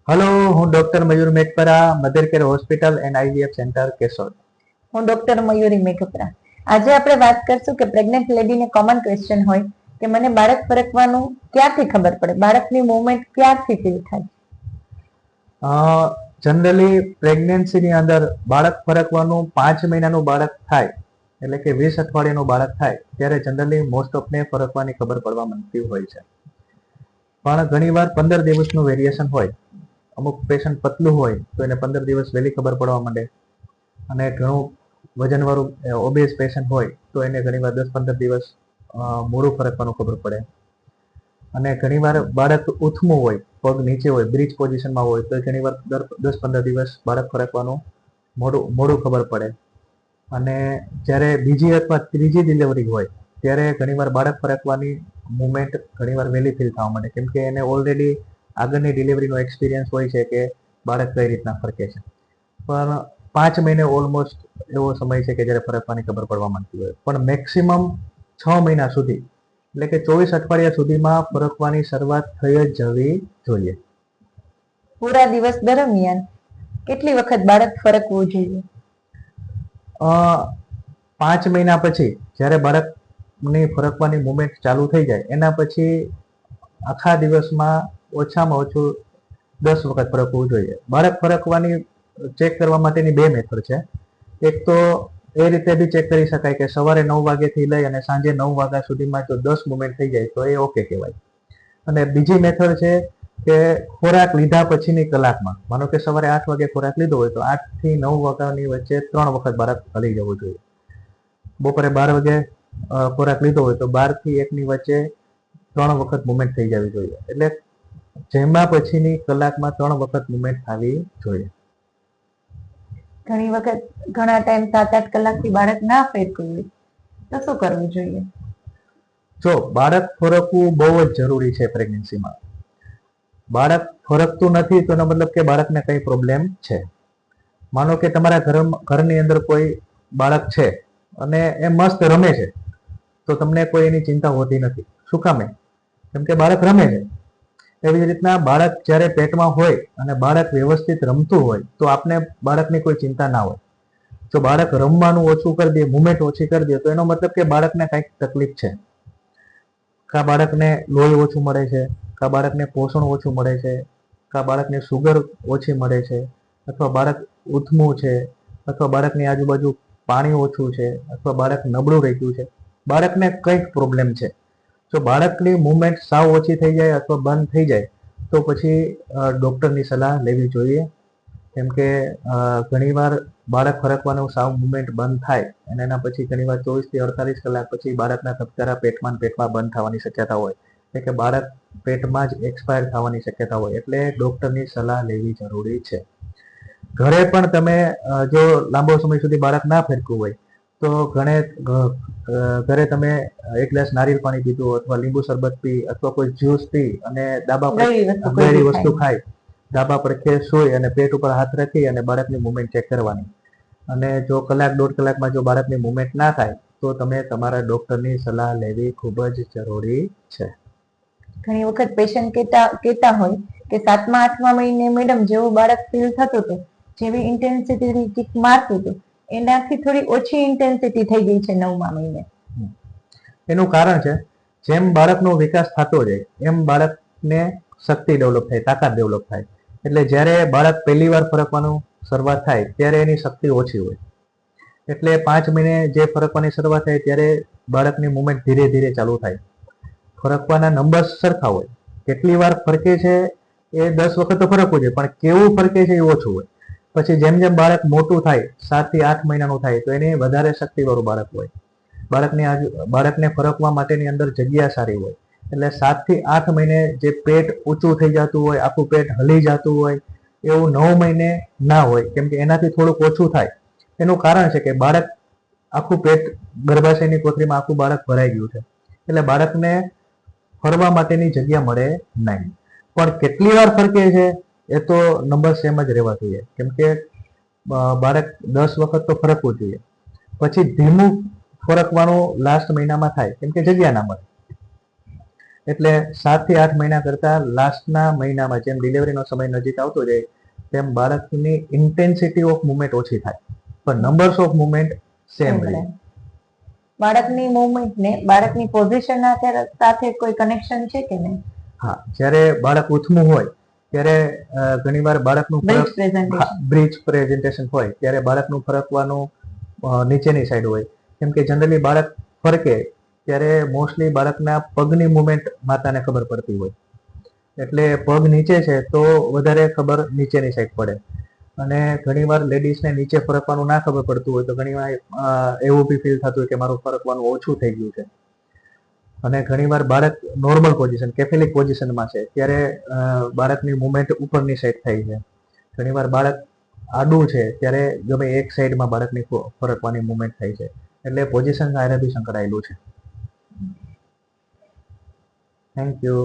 Hello, હું doctor Mayur Makpara, mother care hospital and IVF centre Keshod. હું doctor Mayuri મેઘપરા. આજે આપણે વાત કરશું કે પ્રેગ્નન્ટ લેડીને કોમન ક્વેશ્ચન હોય કે મને બાળક ફરકવાનું ક્યારથી ખબર પડે, બાળકની મૂવમેન્ટ ક્યારથી ફીલ થાય? જનરલી પ્રેગ્નન્સીની અંદર બાળક ફરકવાનું 5 મહિનાનું બાળક થાય, એટલે કે 20 અઠવાડિયાનું બાળક થાય ત્યારે જનરલી મોસ્ટ ઓફને ફરકવાની ખબર પડવા માંડતી હોય છે. પણ ઘણીવાર 15 દિવસનું વેરિએશન હોય. અમુક પેશન્ટ પતલું હોય તો એને 15 દિવસ વહેલી ખબર પડવા માંડે, અને ઘણું વજનવાળું ઓબેસ પેશન્ટ હોય તો એને ઘણીવાર 10-15 દિવસ મોડું ફરકવાનું ખબર પડે. અને ઘણીવાર બાળક ઉથમું હોય, પગ નીચે હોય, બ્રિજ પોઝિશનમાં હોય તો ઘણીવાર 10-15 દિવસ બાળક ફરકવાનું મોડું ખબર પડે. અને જ્યારે બીજી અથવા ત્રીજી ડિલિવરી હોય ત્યારે ઘણીવાર બાળક ફરકવાની મુવમેન્ટ ઘણીવાર વહેલી ફીલ થવા માંડે, કેમ કે એને ઓલરેડી આગળની ડિલિવરીનો એક્સપિરિયન્સ હોય છે કે બાળક કઈ રીતના ફરકે છે. પણ 5 મહિને ઓલમોસ્ટ એવો સમય છે કે જ્યારે ફરકવાની ખબર પડવા માંડતી હોય. પણ મેક્સિમમ 6 મહિના સુધી, એટલે કે 24 અઠવાડિયા સુધીમાં ફરકવાની શરૂઆત થઈ જ જવી જોઈએ. પૂરા દિવસ દરમિયાન કેટલી વખત બાળક ફરકવું જોઈએ? 5 મહિના પછી જ્યારે બાળકની ફરકવાની મુવમેન્ટ ચાલુ થઈ જાય એના પછી આખા દિવસમાં ઓછામાં ઓછું 10 વખત ફરકવું જોઈએ. બાળક ફરકવાની ચેક કરવા માટેની 2 મેથડ છે. એક તો એ રીતે બી ચેક કરી શકાય કે સવારે 9 વાગ્યાથી લઈ અને સાંજે 9 વાગ્યા સુધીમાં જો 10 મુવમેન્ટ થઈ જાય તો એ ઓકે કહેવાય. અને બીજી મેથડ છે કે ખોરાક લીધા પછીની કલાકમાં, માનો કે સવારે 8 વાગે ખોરાક લીધો હોય તો 8 થી 9 વાગ્યાની વચ્ચે 3 વખત બાળક હલી જવું જોઈએ. બપોરે 12 વાગે ખોરાક લીધો હોય તો 12 થી 1 ની વચ્ચે 3 વખત મુવમેન્ટ થઈ જવી જોઈએ. એટલે જેમાં પછીની કલાકમાં 3 વખત મુવમેન્ટ થવી જોઈએ. ઘણી વખત ઘણા ટાઈમ 7-8 કલાકથી બાળક ના ફેરકવું હોય તો શું કરવું જોઈએ? જો બાળક ફરકવું બહુ જ જરૂરી છે પ્રેગ્નન્સીમાં. બાળક ફરકતું નથી તો એનો મતલબ કે બાળકને કઈ પ્રોબ્લેમ છે. માનો કે તમારા ઘરની અંદર કોઈ બાળક છે અને એ મસ્ત રમે છે તો તમને કોઈ એની ચિંતા હોતી નથી. શું કામે? કેમ કે બાળક રમે છે. એવી જ રીતના બાળક જ્યારે પેટમાં હોય અને બાળક વ્યવસ્થિત રમતું હોય તો આપને બાળકની કોઈ ચિંતા ના હોય. જો બાળક રમવાનું ઓછું કરી દે, મુવમેન્ટ ઓછી કરી દે તો એનો મતલબ કે બાળકને કંઈક તકલીફ છે. કા બાળકને લોહી ઓછું મળે છે, કા બાળકને પોષણ ઓછું મળે છે, કા બાળકને સુગર ઓછી મળે છે, અથવા બાળક ઉથમું છે, અથવા બાળકની આજુબાજુ પાણી ઓછું છે, અથવા બાળક નબળું રહી ગયું છે. બાળકને કંઈક પ્રોબ્લેમ છે. જો બાળકની મુવમેન્ટ સાવ ઓછી થઈ જાય અથવા બંધ થઈ જાય તો પછી ડૉક્ટરની સલાહ લેવી જોઈએ. કેમ કે ઘણીવાર બાળક ફરકવાનું સાવ મુવમેન્ટ બંધ થાય અને એના પછી ઘણીવાર 24 થી 48 કલાક પછી બાળકના ધબકારા પેટમાં બંધ થવાની શક્યતા હોય, એટલે કે બાળક પેટમાં જ એક્સપાયર થવાની શક્યતા હોય. એટલે ડૉક્ટરની સલાહ લેવી જરૂરી છે. ઘરે પણ તમે જો લાંબો સમય સુધી બાળક ના ફેરકવું હોય તો ઘરે તમે 1 ગ્લાસ નારિયેળ પાણી પીધું અથવા લીંબુ શરબત પી અથવા કોઈ જ્યુસ પી અને ગળેલી વસ્તુ ખાય, ડાબા પડખે સૂઈ અને પેટ ઉપર હાથ રાખી અને બાળકની મુવમેન્ટ ચેક કરવાની. અને જો કલાક 1.5 કલાકમાં જો બાળકની મુવમેન્ટ ના થાય તો તમે તમારા ડૉક્ટરની સલાહ લેવી ખૂબ જ જરૂરી છે. ઘણી વખત પેશન્ટ કહેતા હોય કે 7મા-8મા મહિને મેડમ જેવું બાળક ફીલ થતું હતું, જેવી ઇન્ટેન્સિટી કિક મારતું હતું એનાથી થોડી ઓછી ઇન્ટેન્સિટી થઈ ગઈ છે 9મા મહિને. એનું કારણ છે જેમ બાળકનો વિકાસ થતો જાય એમ બાળકને શક્તિ ડેવલપ થાય, તાકાત ડેવલપ થાય. એટલે જ્યારે બાળક પહેલી વાર ફરકવાનું શરૂઆત થાય ત્યારે એની શક્તિ ઓછી હોય. એટલે 5 મહિને જે ફરકવાની શરૂઆત થાય ત્યારે બાળકની મુવમેન્ટ ધીરે ધીરે ચાલુ થાય. ફરકવાના નંબર સરખા હોય. કેટલી વાર ફરકે છે એ 10 વખત તો ફરકવું જોઈએ, પણ કેવું ફરકે છે એ ઓછું હોય. પછી જેમ જેમ બાળક મોટું થાય, 7 થી 8 મહિનાનું થાય તો એની વધારે શક્તિવાળું બાળક હોય. બાળકને ફરકવા માટેની અંદર જગ્યા સારી હોય. એટલે 7 થી 8 મહિને જે પેટ ઊંચું થઈ જતું હોય, આખું પેટ હલી જતું હોય, એવું 9 મહિને ના હોય. કેમ કે એનાથી થોડુંક ઓછું થાય. એનું કારણ છે કે બાળક આખું પેટ, ગર્ભાશયની કોથળીમાં આખું બાળક ભરાઈ ગયું છે, એટલે બાળકને ફરવા માટેની જગ્યા મળે નહીં. પણ કેટલી વાર ફરકે છે એ તો નંબર સેમ જ રહેવા જોઈએ. કેમ કે બાળક 10 વખત તો ફરકવું જોઈએ. પછી ધીમું ફરકવાનું લાસ્ટ મહિનામાં થાય, કેમ કે જગ્યા ના મળે. એટલે 7 થી 8 મહિના કરતા લાસ્ટના મહિનામાં જેમ ડિલિવરીનો સમય નજીક આવતો જાય તેમ બાળકની ઇન્ટેન્સિટી ઓફ મુવમેન્ટ ઓછી થાય પણ નંબર્સ ઓફ મુવમેન્ટ સેમ રહે. બાળકની મુવમેન્ટ ને બાળકની પોઝિશન સાથે કોઈ કનેક્શન છે કે નહીં? હા, જ્યારે બાળક ઉથમું હોય ત્યારે ઘણીવાર બાળકનું બ્રિજ પ્રેઝન્ટેશન હોય ત્યારે બાળકનું ફરકવાનું નીચેની સાઈડ હોય, કેમ કે જનરલી બાળક ફરકે ત્યારે મોસ્ટલી બાળકના પગની મુવમેન્ટ માતાને ખબર પડતી હોય, એટલે પગ નીચે છે તો વધારે ખબર નીચેની સાઈડ પડે. અને ઘણીવાર લેડીઝને નીચે ફરકવાનું ના ખબર પડતું હોય તો ઘણીવાર એવું બી ફીલ થતું હોય કે મારું ફરકવાનું ઓછું થઈ ગયું છે. અને ઘણીવાર બાળક નોર્મલ પોઝિશન કેફેલિક પોઝિશનમાં છે ત્યારે બાળકની મુવમેન્ટ ઉપરની સાઈડ થાય છે. ઘણીવાર બાળક આડું છે ત્યારે ગમે એક સાઈડમાં બાળકની ફરકવાની મુવમેન્ટ થાય છે, એટલે પોઝિશન સાથે બી સંકળાયેલું છે. Thank you.